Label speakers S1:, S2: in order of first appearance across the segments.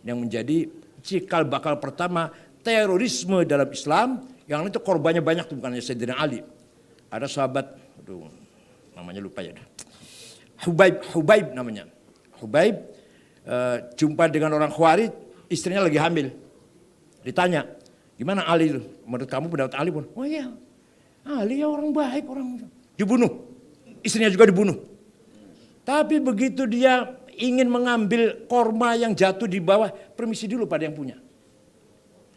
S1: yang menjadi cikal bakal pertama terorisme dalam Islam, yang itu korbannya banyak tuh, bukan hanya Sayyidina Ali. Ada sahabat, aduh, namanya lupa ya. Hubaib namanya. Hubaib jumpa dengan orang Khawarij, istrinya lagi hamil. Ditanya, gimana Ali itu? Menurut kamu pendapat Ali pun? Oh iya, Ali ya orang baik, orang dibunuh. Istrinya juga dibunuh. Tapi begitu dia ingin mengambil korma yang jatuh di bawah, permisi dulu pada yang punya.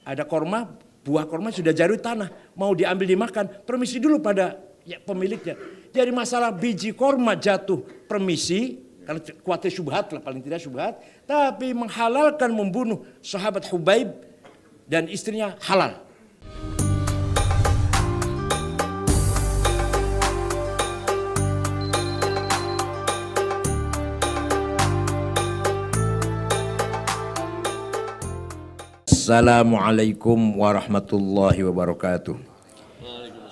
S1: Ada korma, buah korma sudah jatuh di tanah, mau diambil dimakan, permisi dulu pada pemiliknya. Jadi masalah biji korma jatuh, permisi, karena khawatir syubhat lah, paling tidak syubhat. Tapi menghalalkan membunuh sahabat Hubaib dan istrinya halal. Assalamualaikum warahmatullahi wabarakatuh.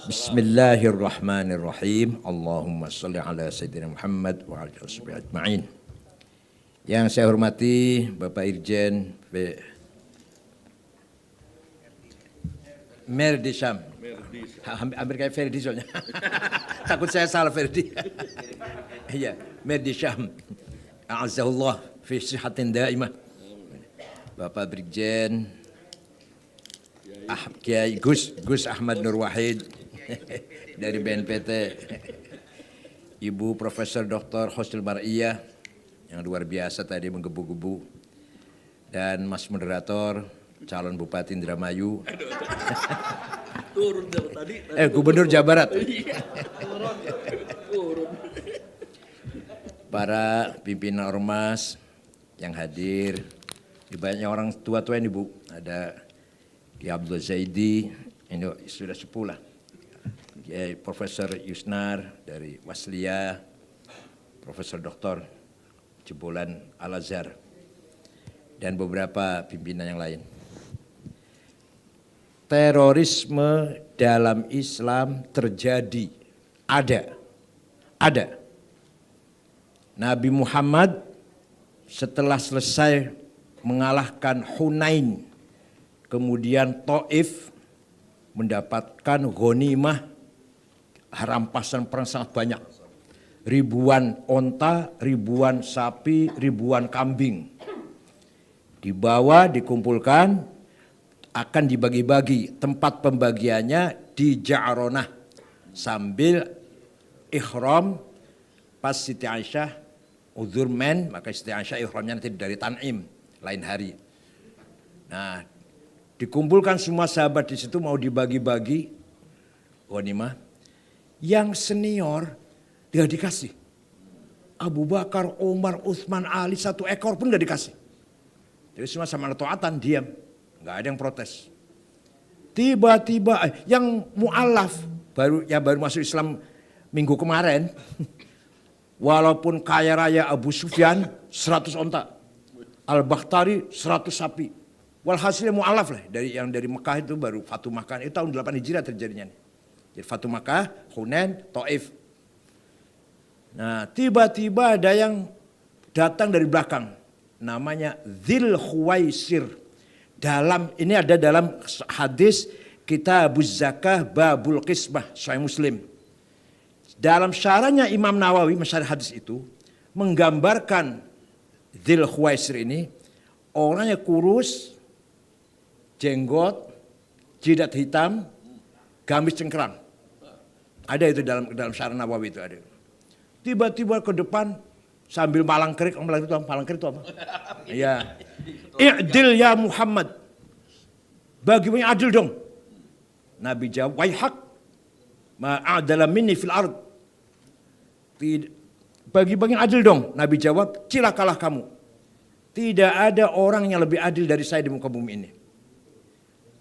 S1: Bismillahirrahmanirrahim. Allahumma salli ala Sayyidina Muhammad wa ala alihi ajma'in. Yang saya hormati Bapak Irjen Merdi Syam. Hampir kayak Ferdi soalnya. Takut saya salah Ferdi. Iya, Merdi Syam. A'azzahullah fi sihatin daimah. Bapak Brigjen Kiai Gus Ahmad Nur Wahid dari BNPT, Ibu Profesor Dr. Husnul Bariyah yang luar biasa tadi menggebu-gebu, dan Mas Moderator calon Bupati Indramayu, Gubernur Jawa Barat, para pimpinan ormas yang hadir, banyak orang tua-tua ini Bu, ada Kiai Abdul Zaidi, ini sudah sepuh lah. Profesor Yusnar dari Wasliyah, Profesor Dr. Jebolan Al-Azhar, dan beberapa pimpinan yang lain. Terorisme dalam Islam terjadi, ada. Nabi Muhammad setelah selesai mengalahkan Hunain, kemudian Taif, mendapatkan ghanimah, rampasan perang sangat banyak. Ribuan onta, ribuan sapi, ribuan kambing. Dibawa, dikumpulkan, akan dibagi-bagi. Tempat pembagiannya di Ja'ronah. Sambil ihram, pas Siti Aisyah uzur men, maka Siti Aisyah ihramnya nanti dari Tan'im, lain hari. Nah, dikumpulkan semua sahabat di situ, mau dibagi-bagi ghanimah. Yang senior dia dikasih. Abu Bakar, Umar, Utsman, Ali, 1 ekor pun gak dikasih. Jadi semua sama taatan, diam. Gak ada yang protes. Tiba-tiba yang mu'alaf, baru masuk Islam minggu kemarin, walaupun kaya raya Abu Sufyan 100 onta, Al-Bakhtari 100 sapi. Walhasilnya mu'alaf lah, dari Mekah itu baru Fatu Makkah, itu tahun 8 Hijriah terjadinya. Jadi Fatu Makkah, Hunain, Taif. Nah, tiba-tiba ada yang datang dari belakang, namanya Dzil Khuwaisir. Ini ada dalam hadis Kitabuz Zakah Babul Qismah, Sahih Muslim. Dalam syarahnya Imam Nawawi, mensyarah hadis itu, menggambarkan Dzil Khuwaisir ini orangnya kurus, jenggot, jidat hitam, gamis cengkerang. Ada itu dalam syarah Nawawi itu ada. Tiba-tiba ke depan sambil malang kerik itu apa? Iya. I'dil ya Muhammad. Bagaimana adil dong? Nabi jawab, waihak ma'adala minni fil ard. Bagi-bagi adil dong. Nabi jawab, cilakalah kamu. Tidak ada orang yang lebih adil dari saya di muka bumi ini.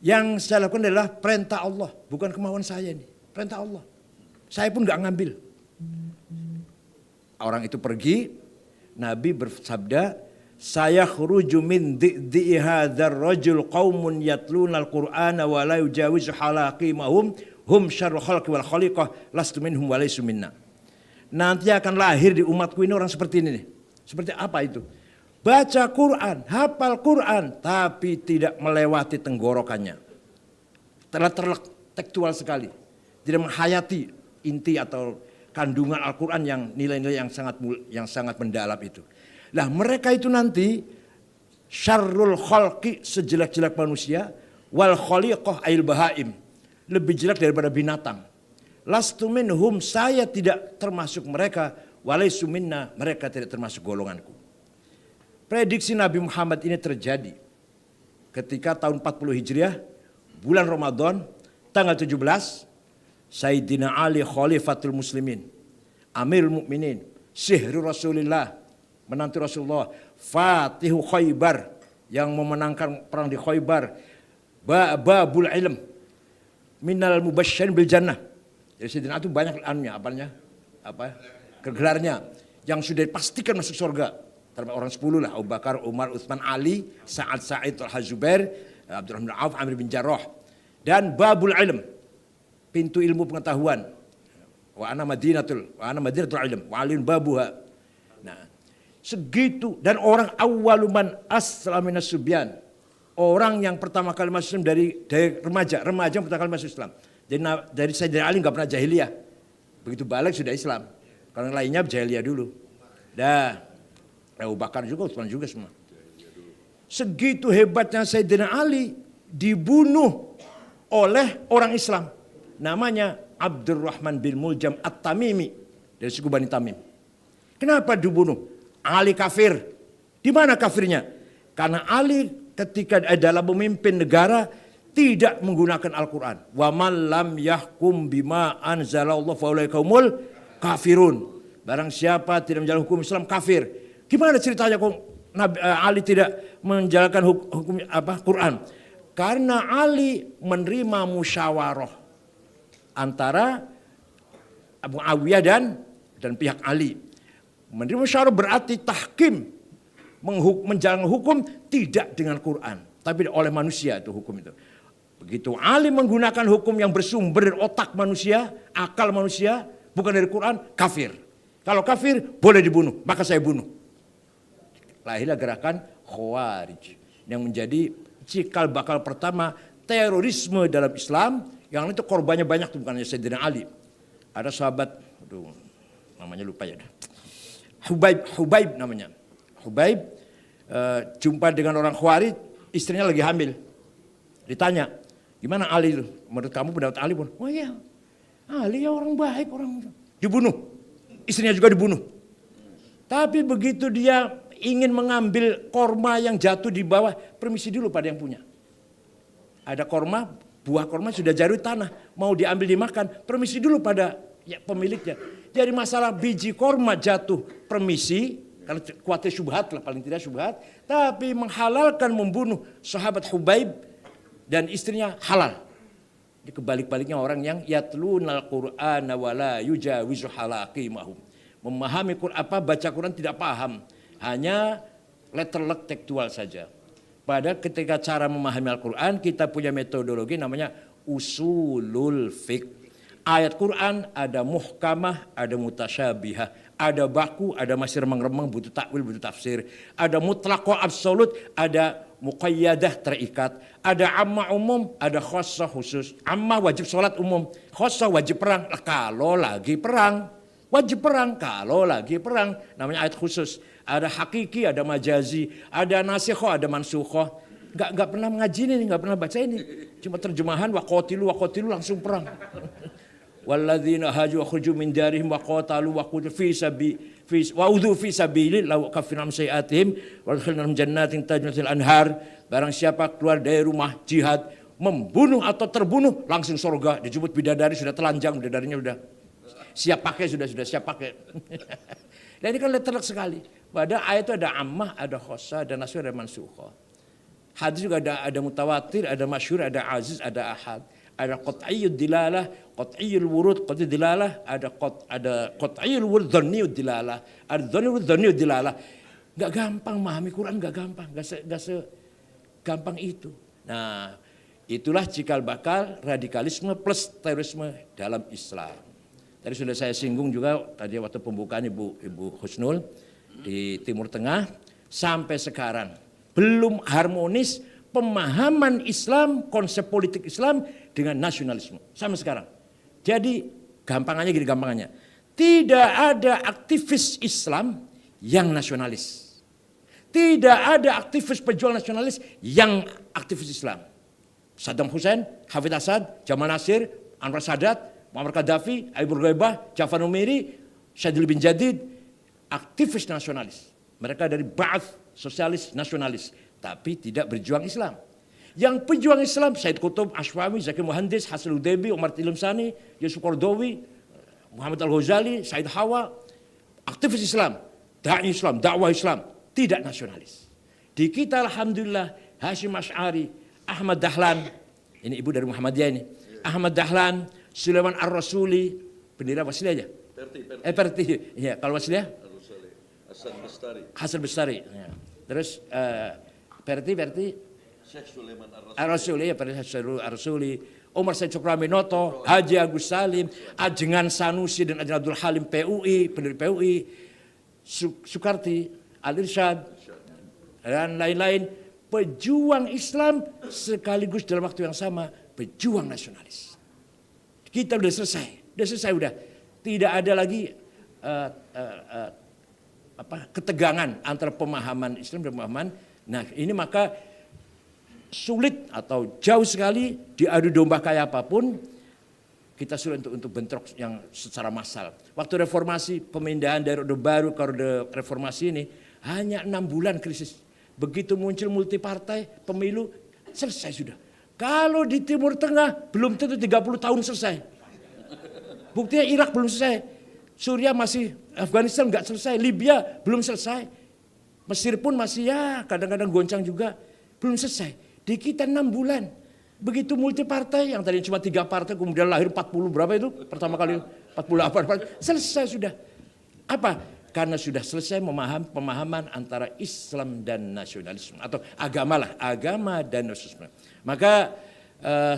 S1: Yang saya lakukan adalah perintah Allah, bukan kemauan saya ini. Perintah Allah. Saya pun gak ngambil. Orang itu pergi, Nabi bersabda, saya khuruju min dhi'i hadzal rajul qaumun yatluna al-Qur'ana wa la yujawizu halaqimahum hum syarrul khalqi wal khaliqah lastu minhum wa laysu minna. Nanti akan lahir di umatku ini orang seperti ini nih. Seperti apa itu? baca Quran, hafal Quran, tapi tidak melewati tenggorokannya. Terlek tekstual sekali, tidak menghayati inti atau kandungan Al-Quran yang nilai-nilai yang sangat mendalam itu. Nah mereka itu nanti syarrul khalqi, sejelek-jelek manusia, wal khaliqah ail bahaim, lebih jelek daripada binatang. Lastu minhum, saya tidak termasuk mereka, walaisu minna, mereka tidak termasuk golonganku. Prediksi Nabi Muhammad ini terjadi ketika tahun 40 Hijriah, bulan Ramadan, tanggal 17, Sayyidina Ali Khalifatul Muslimin, Amirul Mukminin, Sihru Rasulullah, menantu Rasulullah, Fatihu Khaybar, yang memenangkan perang di Khaybar, Babul Ilm, Minal Mubasysyirin bil Jannah. Jadi Sayyidina Ali itu banyak gelarnya yang sudah dipastikan masuk surga. Termasuk orang 10 lah, Abu Bakar, Umar, Utsman, Ali, Sa'id, Al-Zubair, Abdurrahman bin Auf, Amir bin Jarrah. Dan Babul Ilm, pintu ilmu pengetahuan. Wa ana madinatul ilm, wa alin babuha. Nah, segitu. Dan orang awwaluman aslaminas subyan, orang yang pertama kali masuk Islam dari remaja yang pertama kali masuk Islam. Dari Sayyidina Ali nggak pernah jahiliyah, begitu balik sudah Islam. Kalau yang lainnya jahiliyah dulu. Dah, Abu Bakar juga, Utsman juga semua. Segitu hebatnya Sayyidina Ali dibunuh oleh orang Islam. Namanya Abdurrahman bin Muljam At-Tamimi dari suku Bani Tamim. Kenapa dibunuh? Ali kafir. Di mana kafirnya? Karena Ali ketika dalam memimpin negara tidak menggunakan Al-Quran. Wa man lam yahkum bima anzalallahu fa ulaika humul kafirun. Barang siapa tidak menjalankan hukum Islam kafir. Gimana ceritanya kok Ali tidak menjalankan hukum Quran? Karena Ali menerima musyawarah antara Abu Muawiyah dan pihak Ali. Menerima musyawarah berarti tahkim, menjalankan hukum tidak dengan Quran, tapi oleh manusia itu hukum itu. Begitu Ali menggunakan hukum yang bersumber dari otak manusia, akal manusia, bukan dari Quran, kafir. Kalau kafir boleh dibunuh, maka saya bunuh. Lahirlah gerakan Khawarij yang menjadi cikal bakal pertama terorisme dalam Islam, yang itu korbannya banyak tuh, bukan hanya Sayyidina Ali. Ada sahabat, namanya lupa ya, Hubaib namanya. Hubaib jumpa dengan orang Khawarij, istrinya lagi hamil. Ditanya, gimana Ali itu? Menurut kamu pendapat Ali pun? Oh iya, Ali ya orang baik, orang dibunuh. Istrinya juga dibunuh. Tapi begitu dia ingin mengambil korma yang jatuh di bawah, permisi dulu pada yang punya. Ada korma, buah korma sudah jatuh di tanah, mau diambil dimakan, permisi dulu pada pemiliknya. Jadi masalah biji korma jatuh, permisi, karena khawatir syubhat lah, paling tidak syubhat, tapi menghalalkan membunuh sahabat Hubaib dan istrinya halal. Di kebalik-baliknya orang yang yatlunal Qur'ana wala yujawizu halaqimahum. Memahami Quran baca Quran tidak paham, hanya letterlek tekstual saja. Pada ketika cara memahami Al-Quran, kita punya metodologi namanya usulul fiqh. Ayat Quran ada muhkamah, ada mutasyabihah, ada baku, ada masih remang-remang, butuh takwil, butuh tafsir. Ada mutlaqah absolut, ada muqayyadah terikat. Ada amma umum, ada khossah khusus. Amma wajib sholat umum, khossah wajib perang. Kalau lagi perang, wajib perang. Kalau lagi perang, namanya ayat khusus. Ada hakiki, ada majazi, ada nasikhoh, ada mansukhoh. Nggak pernah mengaji ini, nggak pernah baca ini. Cuma terjemahan waqatilu langsung perang. Walladzina haju khuruju min darihim wa qatalu wa qutilu wa udhu fi sabilillah la ukaffirum sayiatihim wa adkhilnahum jannatin tajri min anhar. Barang siapa keluar dari rumah jihad, membunuh atau terbunuh, langsung surga. Dijemput bidadari, sudah telanjang bidadarinya, sudah siap pakai, sudah siap pakai. Dan ini kan letterlek sekali. Pada ayat itu ada ammah, ada khossah, ada nasyur, ada mansukhoh. Hadis juga ada mutawatir, ada masyhur, ada aziz, ada ahad. Ada qat'iyyud dilalah, qat'iyyul wurud, qat'iyyud dilalah, ada qat'iyyul wurud, dhanniyud dilalah, ada dhanniyud dilalah. Enggak gampang memahami Quran, enggak gampang, enggak segampang itu. Nah, itulah cikal bakal radikalisme plus terorisme dalam Islam. Tadi sudah saya singgung juga tadi waktu pembukaan Ibu Husnul di Timur Tengah, sampai sekarang belum harmonis pemahaman Islam, konsep politik Islam dengan nasionalisme sampai sekarang. Jadi gampangannya gini, tidak ada aktivis Islam yang nasionalis. Tidak ada aktivis pejuang nasionalis yang aktivis Islam. Saddam Hussein, Hafid Assad, Jamal Nasir, Anwar Sadat, Muammar Gaddafi, Abu Ghraibah, Jafar Numeri, Syadil bin Jadid, aktivis nasionalis. Mereka dari Ba'ath, sosialis, nasionalis, tapi tidak berjuang Islam. Yang pejuang Islam, Said Qutb, Ashwawi, Zaki Muhandis, Hasan Udebi, Umar Tilimsani, Yusuf Qaradawi, Muhammad Al-Ghazali, Said Hawa, aktivis Islam, da'i Islam, dakwah Islam, tidak nasionalis. Di kita alhamdulillah Hashim Asy'ari, Ahmad Dahlan, ini ibu dari Muhammadiyah ini, Ahmad Dahlan, Sulaiman Ar-Rasuli, bendera Wasliyah aja. Perti. Ya, kalau Wasliyah? Hasan Bestari. Ya. Terus Perti Syekh Sulaiman Ar-Rasuli, ya Perti Ar-Rasuli, Umar Said Cokraminoto, Haji Agus Salim, Ajengan Sanusi dan Ajengan Abdul Halim PUI, pendiri PUI, Sukarti, Al-Irsyad, dan lain-lain. Pejuang Islam sekaligus dalam waktu yang sama pejuang nasionalis. Kita udah selesai udah. Tidak ada lagi ketegangan antara pemahaman Islam dan pemahaman. Nah ini maka sulit atau jauh sekali diadu domba kayak apapun, kita sulit untuk bentrok yang secara massal. Waktu reformasi, pemindahan dari Orde Baru ke Orde Reformasi ini hanya 6 bulan krisis. Begitu muncul multipartai, pemilu selesai sudah. Kalau di Timur Tengah belum tentu 30 tahun selesai. Buktinya Irak belum selesai, Suriah masih, Afghanistan nggak selesai, Libya belum selesai, Mesir pun masih ya kadang-kadang goncang juga, belum selesai. Di kita 6 bulan. Begitu multipartai yang tadi cuma 3 partai kemudian lahir 40 berapa itu pertama kali 48 partai, selesai sudah. Apa? Karena sudah selesai pemahaman antara Islam dan nasionalisme atau agama dan nasionalisme. Maka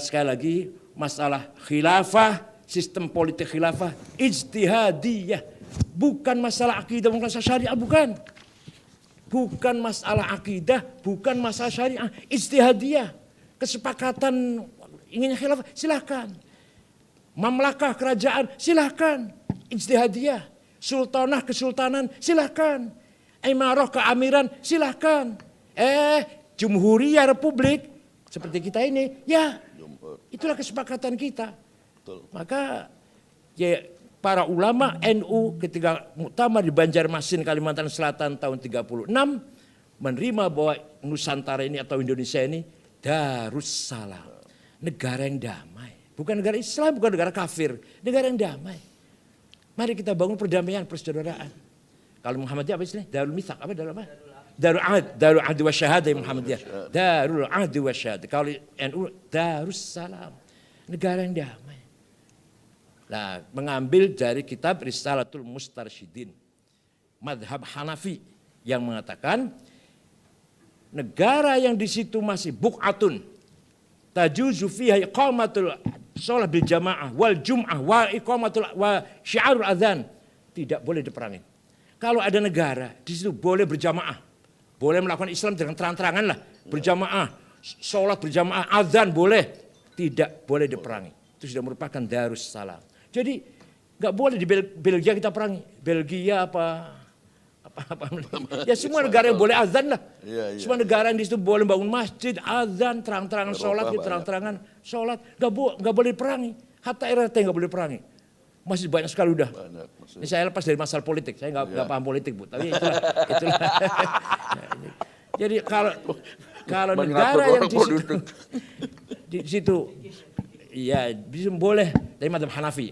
S1: sekali lagi masalah khilafah, sistem politik khilafah ijtihadiyah, bukan masalah akidah, bukan masalah syariah, bukan. Bukan masalah akidah, bukan masalah syariah, ijtihadiyah. Kesepakatan inginnya khilafah, silakan. Mamlakah kerajaan, silakan. Ijtihadiyah. Sultanah kesultanan, silakan. Imarah keamiran, silakan. Jumhuriyah republik seperti kita ini, ya itulah kesepakatan kita. Maka ya, para ulama NU ketika muktamar di Banjarmasin, Kalimantan Selatan tahun 36 menerima bahwa Nusantara ini atau Indonesia ini Darussalam, negara yang damai. Bukan negara Islam, bukan negara kafir, negara yang damai. Mari kita bangun perdamaian, persaudaraan. Kalau Muhammadiyah apa istilahnya? Darul Mithaq, apa Darul apa? Darul Ahdi wa Syahadah Muhammadiyah. Darul Ahdi wa Syahadah. Kalau NU Darussalam, negara yang damai. Nah, mengambil dari kitab Risalatul Mustarsyidin, madhab Hanafi yang mengatakan negara yang di situ masih buk'atun tajuzu fiha iqamatul sholat bil jamaah wal jum'ah wa iqamatul wa syiarul adzan, tidak boleh diperangi. Kalau ada negara di situ boleh berjamaah, boleh melakukan Islam dengan terang-terangan lah, berjamaah, sholat berjamaah, adzan boleh, tidak boleh diperangi. Itu sudah merupakan Darussalam. Jadi nggak boleh di Belgia kita perangi, Belgia apa ya semua negara yang boleh azan lah. Semua negara yang di situ boleh bangun masjid, azan, terang-terangan sholat, terang-terangan sholat, nggak boleh perangi. Hatta RT nggak boleh perangi. Masih banyak sekali udah. Ini saya lepas dari masalah politik, saya nggak paham politik bu, tapi itulah. Jadi kalau negara yang di situ, ya bisa boleh dari madhab Hanafi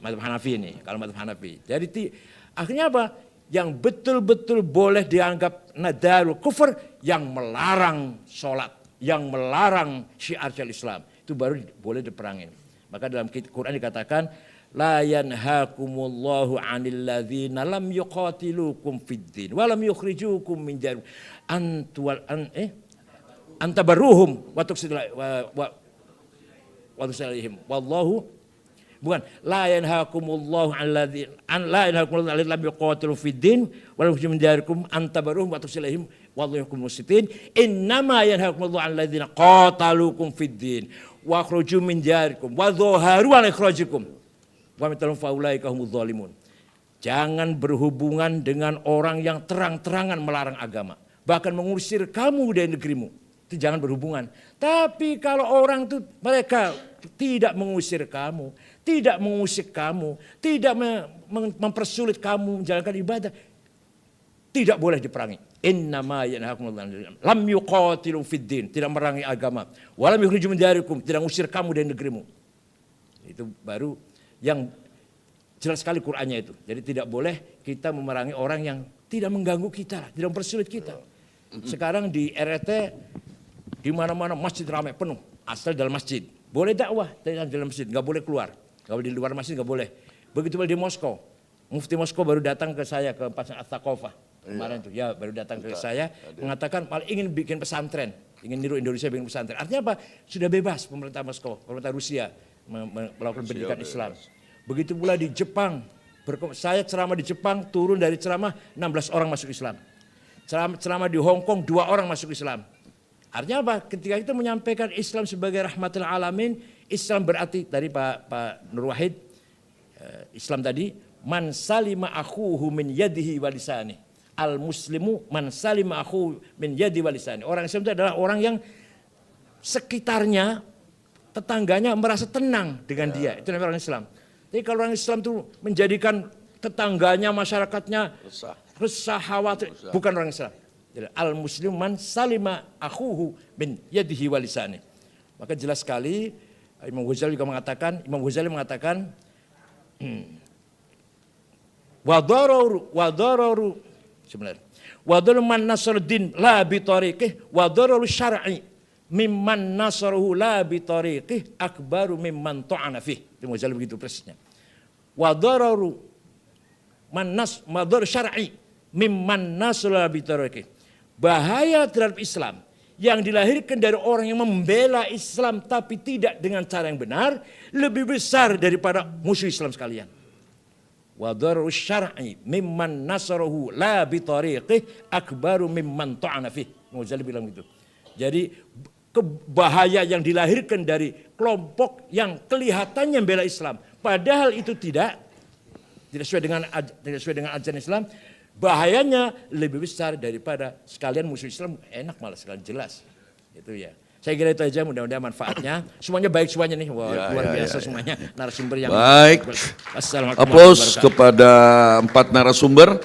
S1: ini, kalau madhab Hanafi. Jadi akhirnya apa? Yang betul-betul boleh dianggap nadarul kufur, yang melarang sholat, yang melarang syiar Islam, itu baru boleh diperangin. Maka dalam Quran dikatakan, la yanhakumullahu 'anil ladzina lam yuqatilukum fid din wa lam yukhrijukum min diyarikum antabarruhum wa tuqsitu wa tusalihim wallahu Bukan la yanhakumullahu alladzina lam yuqatilu fid din wa lam yukhrijukum min diyarikum an tabarruhum wa tuqsitu ilaihim wallahu yuhibbul muqsitin. Innama yanhakumullahu alladzina qataluukum fid din wa akhrajukum min diyarikum wa dhaharu ala ikhrajikum wa mitalhum faulaika humudz zalimun. Jangan berhubungan dengan orang yang terang-terangan melarang agama, bahkan mengusir kamu dari negerimu. Itu jangan berhubungan. Tapi kalau orang itu mereka tidak mengusir kamu, tidak mengusik kamu, tidak mempersulit kamu menjalankan ibadah, tidak boleh diperangi. Innama yanhakumullahu lam yuqatilu fid din, tidak merangi agama. Wa lam yukhrijukum min diyarikum, tidak mengusir kamu dari negerimu. Itu baru yang jelas sekali Qur'annya itu. Jadi tidak boleh kita memerangi orang yang tidak mengganggu kita, tidak mempersulit kita. Sekarang di RT di mana-mana masjid ramai penuh, asal dalam masjid. Boleh dakwah dalam masjid, nggak boleh keluar. Kalau di luar masjid nggak boleh. Begitu pula di Moskow. Mufti Moskow baru datang ke saya ke Pasar At-Taqofah kemarin tuh. Ya baru datang ke saya mengatakan malah ingin bikin pesantren, ingin niru Indonesia bikin pesantren. Artinya apa? Sudah bebas pemerintah Moskow, pemerintah Rusia melakukan pendidikan Islam. Begitu pula di Jepang. Saya ceramah di Jepang, turun dari ceramah 16 orang masuk Islam. Ceramah di Hong Kong 2 orang masuk Islam. Artinya apa? Ketika kita menyampaikan Islam sebagai rahmatul alamin, Islam berarti dari Pak Nur Wahid, Islam tadi, man salima akhuhu min yadihi wa lisani. Al muslimu man salima akhuhu min yadihi wa lisani. Orang Islam itu adalah orang yang sekitarnya, tetangganya merasa tenang dengan dia. Itu namanya orang Islam. Jadi kalau orang Islam itu menjadikan tetangganya, masyarakatnya resah, khawatir, bukan orang Islam. Al muslim man salima akhuhu min yadihi wa lisani. Maka jelas sekali Imam Ghazali mengatakan wa dararu sebenarnya wa dararu man nasruddin la bi tariqih wa dararu syar'i mimman nasruhu la bi tariqih akbaru mimman ta'ana fih. Imam Ghazali begitu persisnya. Wa dararu man madar syar'i mimman nasruhu la bi tariqih. Bahaya terhadap Islam yang dilahirkan dari orang yang membela Islam tapi tidak dengan cara yang benar lebih besar daripada musuh Islam sekalian. Wa darru syar'i mimman nasarahu la bi tariqih akbaru mimman ta'ana fih. Ghazali bilang gitu. Jadi bahaya yang dilahirkan dari kelompok yang kelihatannya membela Islam padahal itu tidak sesuai dengan ajaran Islam. Bahayanya lebih besar daripada sekalian musuh Islam, enak malah sekalian jelas. Itu ya. Saya kira itu aja, mudah-mudahan manfaatnya. Semuanya baik semuanya nih. Wah, luar biasa semuanya narasumber yang
S2: baik. Aplaus kepada 4 narasumber.